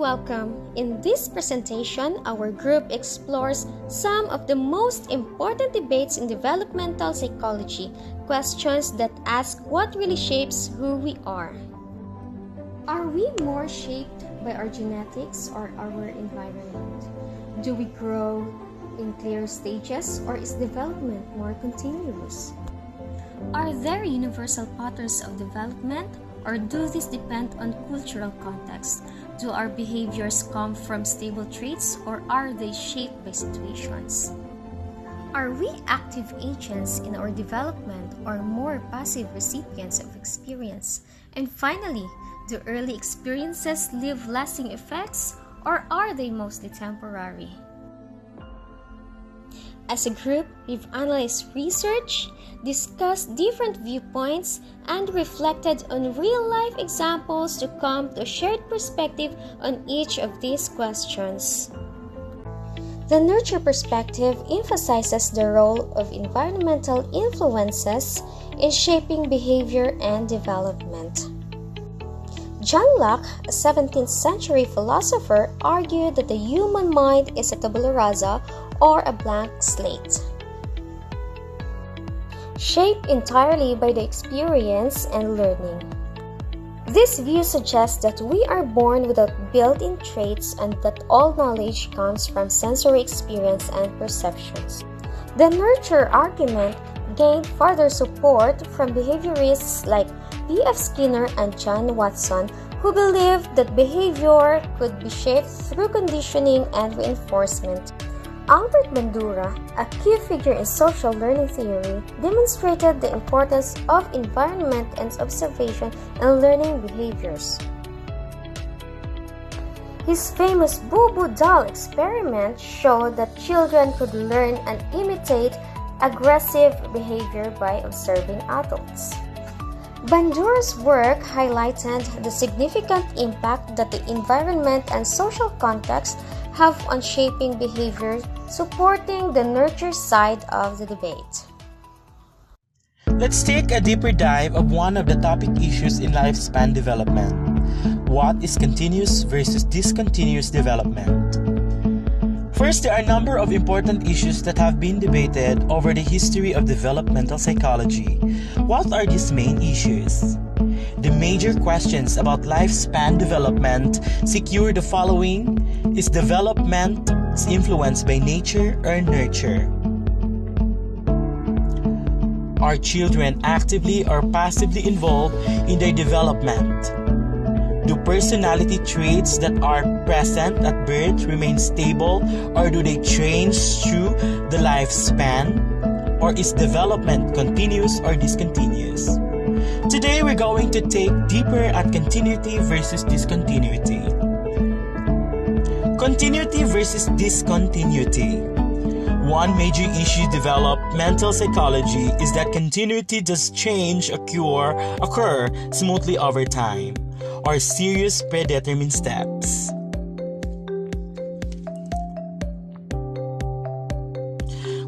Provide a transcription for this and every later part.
welcome. In this presentation, our group explores some of the most important debates in developmental psychology, questions that ask what really shapes who we are. Are we more shaped by our genetics or our environment? Do we grow in clear stages or is development more continuous? Are there universal patterns of development or do these depend on cultural context? Do our behaviors come from stable traits or are they shaped by situations? Are we active agents in our development or more passive recipients of experience? And finally, do early experiences leave lasting effects or are they mostly temporary? As a group, we've analyzed research, discussed different viewpoints, and reflected on real-life examples to come to a shared perspective on each of these questions. The nurture perspective emphasizes the role of environmental influences in shaping behavior and development. John Locke, a 17th century philosopher, argued that the human mind is a tabula rasa or a blank slate, shaped entirely by the experience and learning. This view suggests that we are born without built-in traits and that all knowledge comes from sensory experience and perceptions. The nurture argument gained further support from behaviorists like P.F. Skinner and John Watson, who believed that behavior could be shaped through conditioning and reinforcement. Albert Bandura, a key figure in social learning theory, demonstrated the importance of environment and observation in learning behaviors. His famous Boo-Boo doll experiment showed that children could learn and imitate aggressive behavior by observing adults. Bandura's work highlighted the significant impact that the environment and social context have on shaping behavior, supporting the nurture side of the debate. Let's take a deeper dive of one of the topic issues in lifespan development. What is continuous versus discontinuous development? First, there are a number of important issues that have been debated over the history of developmental psychology. What are these main issues? The major questions about lifespan development secure the following: is development influenced by nature or nurture? Are children actively or passively involved in their development? Do personality traits that are present at birth remain stable or do they change through the lifespan? Or is development continuous or discontinuous? Today we're going to take deeper at continuity versus discontinuity. Continuity versus discontinuity. One major issue in developmental psychology is that continuity does change occur smoothly over time, or serious predetermined steps.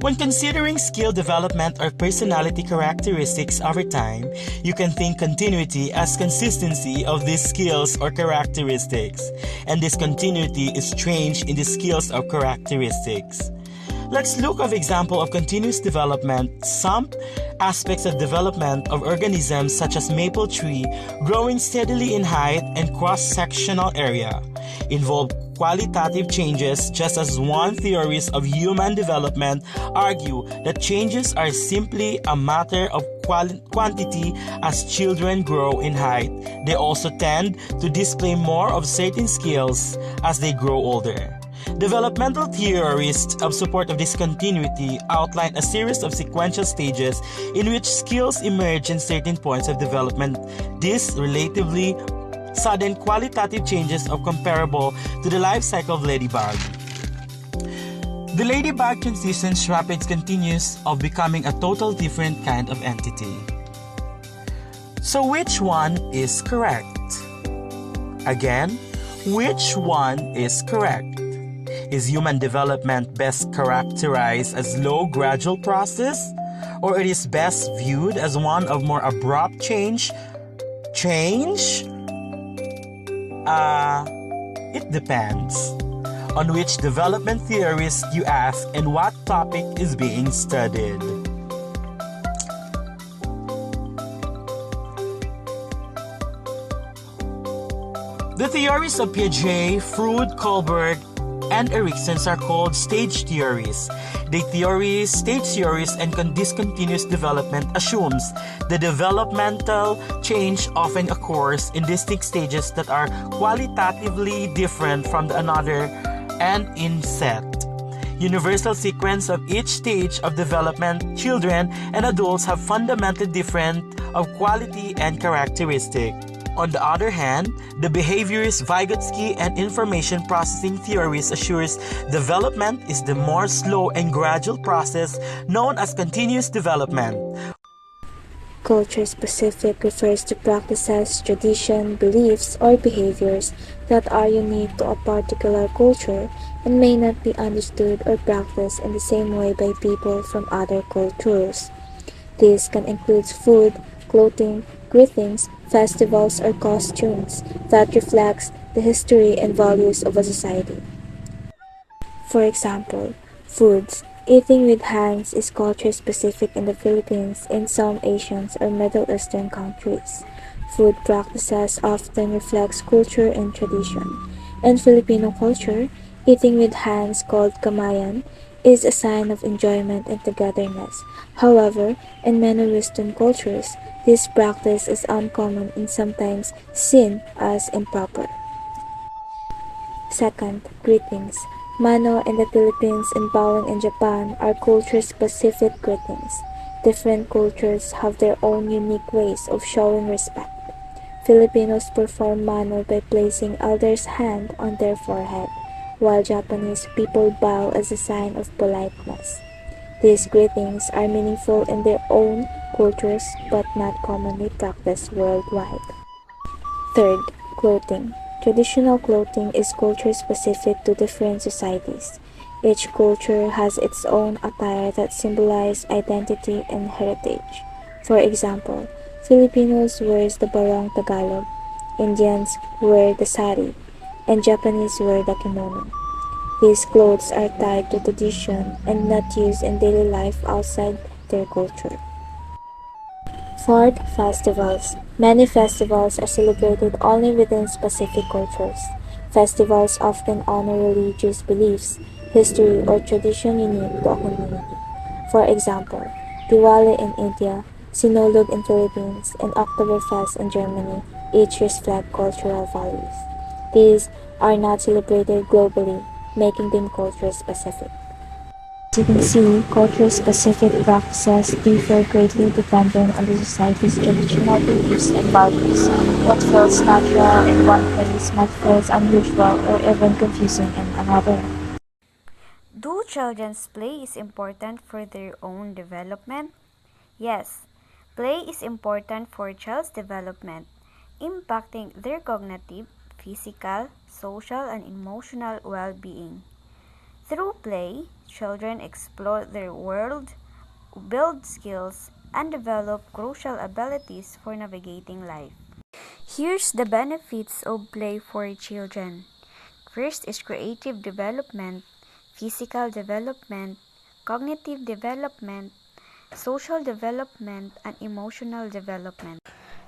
When considering skill development or personality characteristics over time, you can think continuity as consistency of these skills or characteristics, and discontinuity is change in the skills or characteristics. Let's look at an example of continuous development. Some aspects of development of organisms such as maple tree growing steadily in height and cross-sectional area involve qualitative changes, just as one theories of human development argue that changes are simply a matter of quantity. As children grow in height, they also tend to display more of certain skills as they grow older. Developmental theorists of support of discontinuity outline a series of sequential stages in which skills emerge in certain points of development. These relatively sudden qualitative changes are comparable to the life cycle of ladybug. The ladybug transitions rapid continuous of becoming a total different kind of entity. So which one is correct? Again, which one is correct? Is human development best characterized as slow, gradual process, or it is best viewed as one of more abrupt change? It depends on which development theorist you ask and what topic is being studied. The theories of Piaget, Freud, Kohlberg, and Erikson are called stage theories. Stage theories and discontinuous development assumes the developmental change often occurs in distinct stages that are qualitatively different from another and in set. Universal sequence of each stage of development, children and adults have fundamentally different of quality and characteristic. On the other hand, the behaviorist Vygotsky and information processing theories assures development is the more slow and gradual process known as continuous development. Culture-specific refers to practices, tradition, beliefs, or behaviors that are unique to a particular culture and may not be understood or practiced in the same way by people from other cultures. This can include food, clothing, greetings, festivals, or costumes that reflects the history and values of a society. For example, foods. Eating with hands is culture-specific in the Philippines and some Asian or Middle Eastern countries. Food practices often reflects culture and tradition. In Filipino culture, eating with hands, called kamayan, is a sign of enjoyment and togetherness. However, in many Western cultures, this practice is uncommon and sometimes seen as improper. Second, greetings. Mano in the Philippines and bowing in Japan are culture-specific greetings. Different cultures have their own unique ways of showing respect. Filipinos perform mano by placing elders' hand on their forehead, while Japanese people bow as a sign of politeness. These greetings are meaningful in their own cultures but not commonly practiced worldwide. Third, clothing. Traditional clothing is culture-specific to different societies. Each culture has its own attire that symbolizes identity and heritage. For example, Filipinos wears the barong Tagalog, Indians wear the sari, and Japanese wear the kimono. These clothes are tied to tradition and not used in daily life outside their culture. Fourth, festivals. Many festivals are celebrated only within specific cultures. Festivals often honor religious beliefs, history, or tradition unique to a community. For example, Diwali in India, Sinulog in Philippines, and Oktoberfest in Germany each reflect cultural values. These are not celebrated globally, making them culture-specific. As you can see, culture-specific practices differ greatly depending on the society's traditional beliefs and values. What feels natural in one place might feel unusual or even confusing in another. Do children's play is important for their own development? Yes, play is important for child's development, impacting their cognitive, physical, social, and emotional well-being. Through play, children explore their world, build skills, and develop crucial abilities for navigating life. Here's the benefits of play for children. First is creative development, physical development, cognitive development, social development, and emotional development.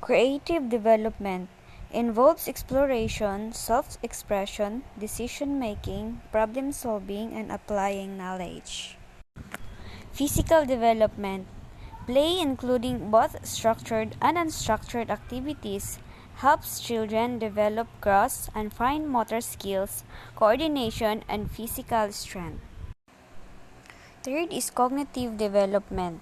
Creative development involves exploration, self-expression, decision-making, problem-solving, and applying knowledge. Physical development. Play, including both structured and unstructured activities, helps children develop gross and fine motor skills, coordination, and physical strength. Third is cognitive development.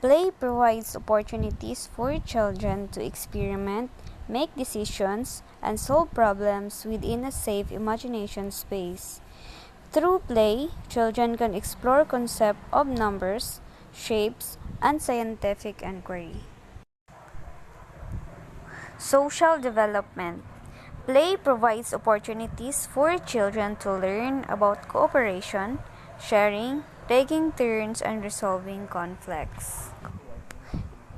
Play provides opportunities for children to experiment, make decisions, and solve problems within a safe imagination space. Through play, children can explore concepts of numbers, shapes, and scientific inquiry. Social development. Play provides opportunities for children to learn about cooperation, sharing, taking turns, and resolving conflicts.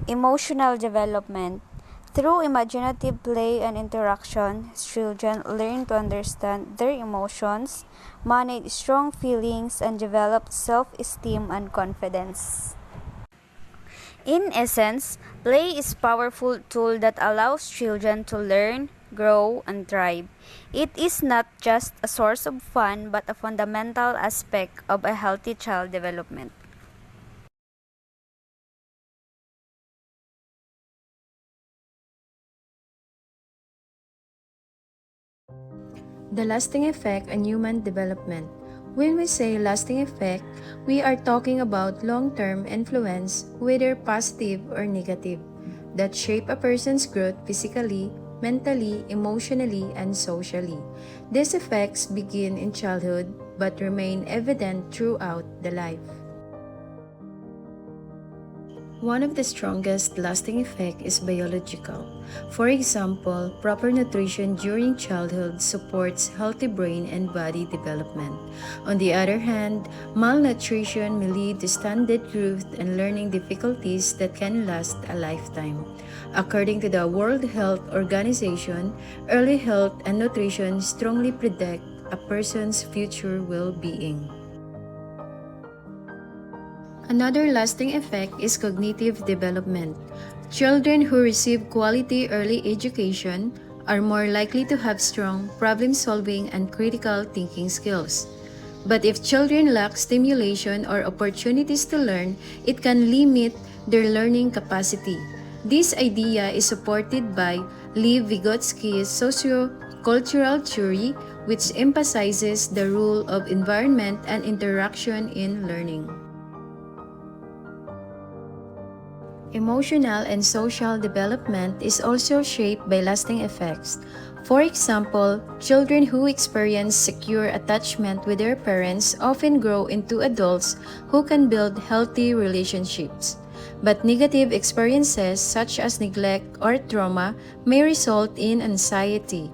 Emotional development. Through imaginative play and interaction, children learn to understand their emotions, manage strong feelings, and develop self-esteem and confidence. In essence, play is a powerful tool that allows children to learn, grow, and thrive. It is not just a source of fun but a fundamental aspect of a healthy child development. The lasting effect on human development. When we say lasting effect, we are talking about long-term influence, whether positive or negative, that shape a person's growth physically, mentally, emotionally, and socially. These effects begin in childhood but remain evident throughout the life. One of the strongest lasting effects is biological. For example, proper nutrition during childhood supports healthy brain and body development. On the other hand, malnutrition may lead to stunted growth and learning difficulties that can last a lifetime. According to the World Health Organization, early health and nutrition strongly predict a person's future well-being. Another lasting effect is cognitive development. Children who receive quality early education are more likely to have strong problem-solving and critical thinking skills. But if children lack stimulation or opportunities to learn, it can limit their learning capacity. This idea is supported by Lev Vygotsky's socio-cultural theory, which emphasizes the role of environment and interaction in learning. Emotional and social development is also shaped by lasting effects. For example, children who experience secure attachment with their parents often grow into adults who can build healthy relationships. But negative experiences such as neglect or trauma may result in anxiety,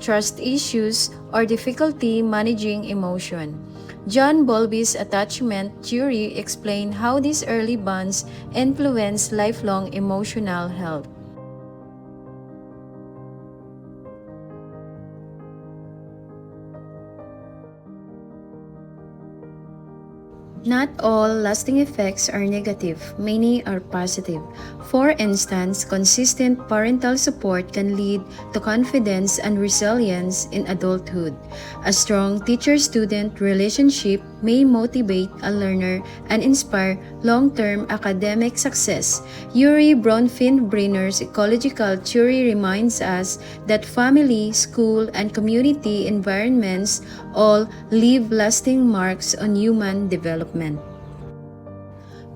trust issues, or difficulty managing emotion. John Bowlby's attachment theory explained how these early bonds influence lifelong emotional health. Not all lasting effects are negative, many are positive. For instance, consistent parental support can lead to confidence and resilience in adulthood. A strong teacher-student relationship may motivate a learner and inspire long-term academic success. Yuri Bronfenbrenner's ecological theory reminds us that family, school, and community environments all leave lasting marks on human development.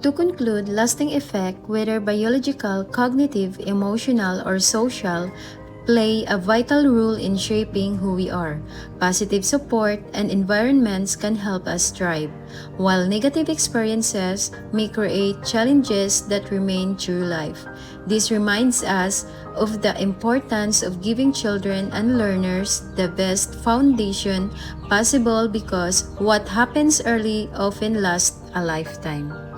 To conclude, lasting effect, whether biological, cognitive, emotional, or social, play a vital role in shaping who we are. Positive support and environments can help us thrive, while negative experiences may create challenges that remain through life. This reminds us of the importance of giving children and learners the best foundation possible, because what happens early often lasts a lifetime.